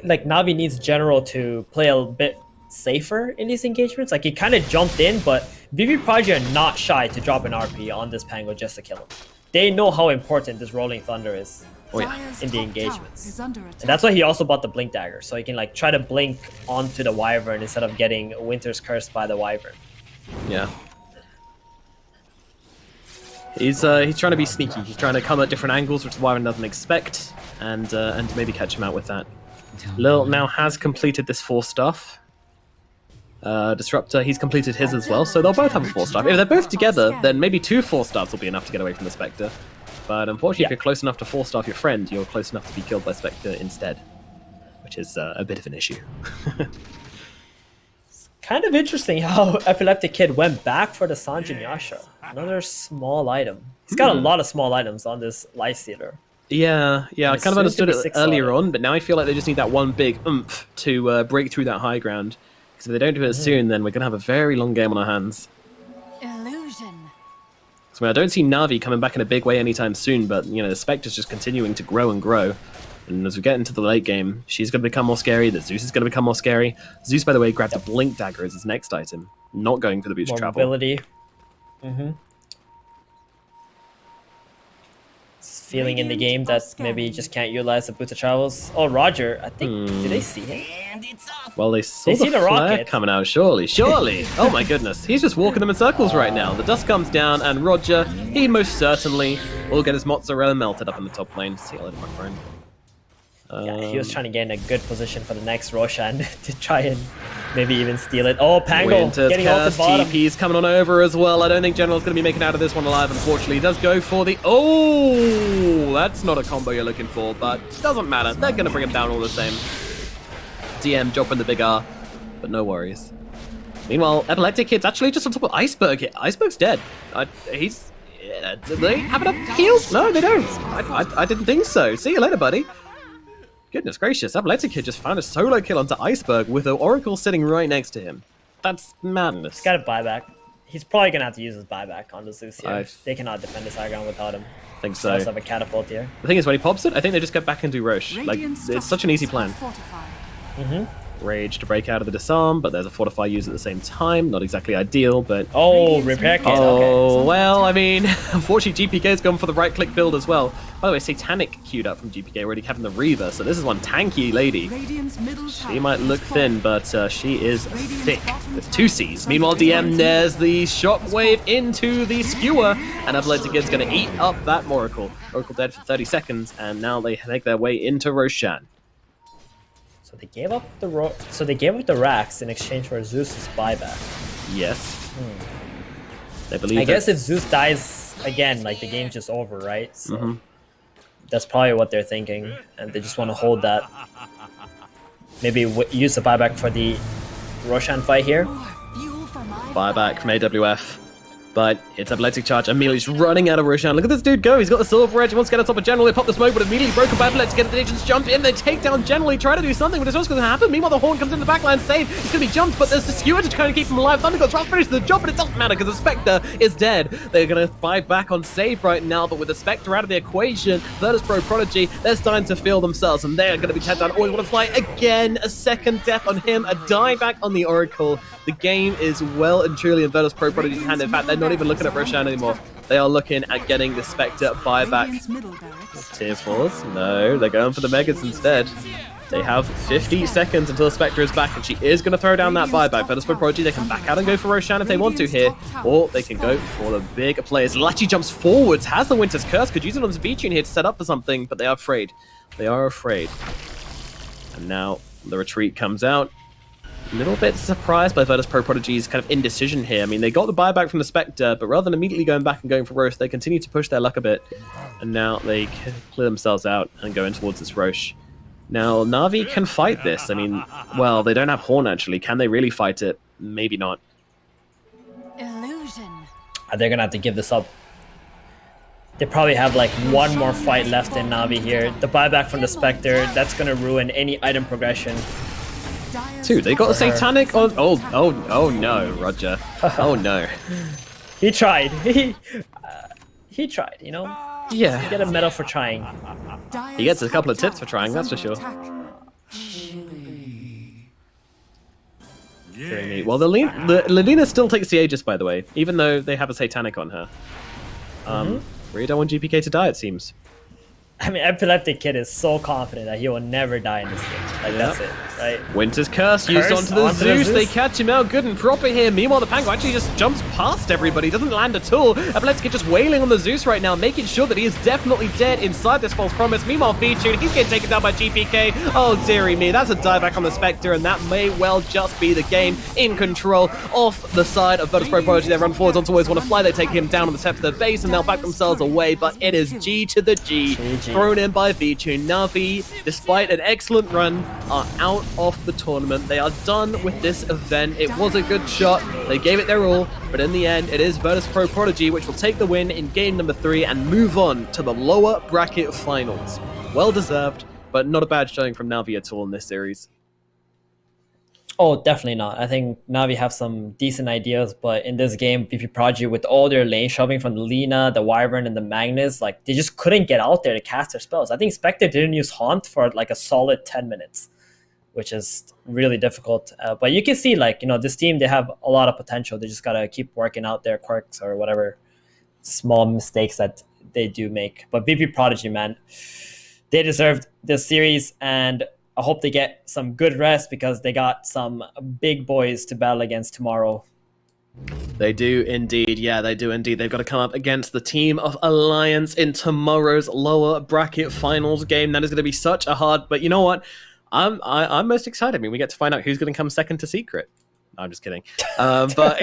like Navi needs General to play a bit safer in these engagements. Like, he kind of jumped in, but VP Prodigy are not shy to drop an RP on this Pango just to kill him. They know how important this Rolling Thunder is in the engagements. And that's why he also bought the Blink Dagger, so he can like try to blink onto the Wyvern instead of getting Winter's Curse by the Wyvern. Yeah. He's trying to be sneaky. He's trying to come at different angles, which the Wyvern doesn't expect, and maybe catch him out with that. Lil now has completed this 4-staff. Disruptor, he's completed his as well, so they'll both have a 4-staff. If they're both together, then maybe 2 4-staffs will be enough to get away from the Spectre. But unfortunately, if you're close enough to 4-staff your friend, you're close enough to be killed by Spectre instead, which is a bit of an issue. Kind of interesting how Epileptic Kid went back for the Sanjin Yasha. Another small item. He's got a lot of small items on this Lifestealer. Yeah, I kind of understood it earlier on, but now I feel like they just need that one big oomph to break through that high ground. Because if they don't do it soon, then we're going to have a very long game on our hands. Illusion. So I don't see Navi coming back in a big way anytime soon, but you know the Spectre's just continuing to grow and grow. And as we get into the late game, she's going to become more scary, the Zeus is going to become more scary. Zeus, by the way, grabbed a Blink Dagger as his next item, not going for the Boots of Travel. Mobility. Feeling in the game that maybe you just can't utilize the Boots of Travels. Oh, Roger, I think, did they see him? Well, they saw the flare rocket coming out, surely. Oh my goodness, he's just walking them in circles right now. The dust comes down, and Roger, he most certainly will get his mozzarella melted up in the top lane. See you later, my friend. Yeah, he was trying to get in a good position for the next Roshan to try and maybe even steal it. Oh, Pango getting off the bottom. TP's coming on over as well. I don't think General's going to be making out of this one alive, unfortunately. He does go for the... Oh, that's not a combo you're looking for, but doesn't matter. They're going to bring him down all the same. DM dropping the big R, but no worries. Meanwhile, Epileptic Kid's actually just on top of Iceberg here. Iceberg's dead. He's... do they have enough heals? No, they don't. I didn't think so. See you later, buddy. Goodness gracious, Epileptic Kid just found a solo kill onto Iceberg with the Oracle sitting right next to him. That's madness. He's got a buyback. He's probably going to have to use his buyback on the Zeus here. They cannot defend this high ground without him. I think so. They also have a catapult here. The thing is, when he pops it, I think they just get back and do Roche. Like, it's such an easy plan. Rage to break out of the disarm, but there's a fortify used at the same time. Not exactly ideal, but... Oh, repair kit. Oh, okay. Well, I mean, unfortunately, GPK's gone for the right-click build as well. By the way, Satanic queued up from GPK, already having the Reaver, so this is one tanky lady. She might look thin, but she is thick with 2 Cs. Meanwhile, DM, there's the shockwave into the skewer, and Epileptic Kid's going to eat up that Oracle. Oracle dead for 30 seconds, and now they make their way into Roshan. So they gave up the racks in exchange for Zeus's buyback. Yes. They believe. I guess if Zeus dies again, like the game's just over, right? So that's probably what they're thinking, and they just want to hold that. Maybe use the buyback for the Roshan fight here. Buyback from AWF. But it's Epileptic Charge. Immediately running out of Roshan. Look at this dude go. He's got the Silver Edge. He wants to get on top of General. They pop the smoke, but immediately broken by Epileptic. Get the agents jump in. They take down General. He try to do something, but it's just going to happen. Meanwhile, the Horn comes in the backline. Save. He's going to be jumped, but there's the Skewer to kind of keep him alive. Thunder God's trying to finish the job, but it doesn't matter because the Spectre is dead. They're going to buy back on Save right now, but with the Spectre out of the equation, Virtus Pro Prodigy, they're starting to feel themselves, and they're going to be tapped down. Always want to fly again. A second death on him. A dieback on the Oracle. The game is well and truly in Virtus Pro Prodigy's hand. In fact, they're not even looking at Roshan anymore. They are looking at getting the Spectre buyback. Tier 4s? No, they're going for the Megas instead. They have 50 seconds until the Spectre is back, and she is going to throw down that buyback. Virtus Pro Prodigy, they can back out and go for Roshan if they want to here, or they can go for the big players. Lachi jumps forwards, has the Winter's Curse, could use it on his V-Tune here to set up for something, but they are afraid. They are afraid. And now the retreat comes out. A little bit surprised by Virtus Pro Prodigy's kind of indecision here. I mean, they got the buyback from the Spectre, but rather than immediately going back and going for Roche, they continue to push their luck a bit. And now they clear themselves out and go in towards this Roche. Now, Na'Vi can fight this. I mean, well, they don't have Horn, actually. Can they really fight it? Maybe not. Illusion. They're going to have to give this up. They probably have like one more fight left in Na'Vi here. The buyback from the Spectre, that's going to ruin any item progression. Dude, they got a Satanic on... Oh no, Roger. Oh no. He tried. He tried, you know? Yeah. You get a medal for trying. He gets a couple of tips for trying, that's for sure. Very neat. Well, Lilina still takes the Aegis, by the way, even though they have a Satanic on her. Really don't want GPK to die, it seems. I mean, Epileptic Kid is so confident that he will never die in this game. Like, that's it, right? Winter's Curse used onto the Zeus. They catch him out good and proper here. Meanwhile, the Pango actually just jumps past everybody. Doesn't land at all. Epileptic Kid just wailing on the Zeus right now, making sure that he is definitely dead inside this false promise. Meanwhile, V-Tune, he's getting taken down by GPK. Oh, dearie me. That's a dieback on the Spectre, and that may well just be the game in control. Off the side of Virtus Pro Prodigy, they run forwards onto Always Want to Fly. They take him down on the step of their base, and they'll back themselves away, but it is G to the G. Thrown in by V-Tune. Na'Vi, despite an excellent run, are out of the tournament. They are done with this event. It was a good shot. They gave it their all, but in the end, it is Virtus Pro Prodigy which will take the win in game number 3 and move on to the lower bracket finals. Well deserved, but not a bad showing from Na'Vi at all in this series. Oh, definitely not. I think Na'Vi have some decent ideas, but in this game, VP Prodigy, with all their lane shoving from the Lina, the Wyvern, and the Magnus, like, they just couldn't get out there to cast their spells. I think Spectre didn't use Haunt for like a solid 10 minutes, which is really difficult. But you can see, like, you know, this team, they have a lot of potential. They just got to keep working out their quirks or whatever small mistakes that they do make. But VP Prodigy, man, they deserved this series, and I hope they get some good rest because they got some big boys to battle against tomorrow. They do indeed. Yeah, they do indeed. They've got to come up against the team of Alliance in tomorrow's lower bracket finals game. That is going to be such a hard, but you know what? I'm most excited. I mean, we get to find out who's going to come second to Secret. No, I'm just kidding. But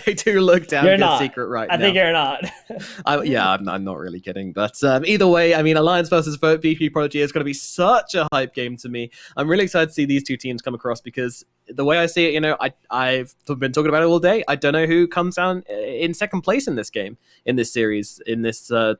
they do look down good Secret right now. I think you're not. I'm not really kidding. But either way, I mean, Alliance versus VP Prodigy is going to be such a hype game to me. I'm really excited to see these two teams come across because the way I see it, you know, I've been talking about it all day. I don't know who comes down in second place in this game, in this series, in this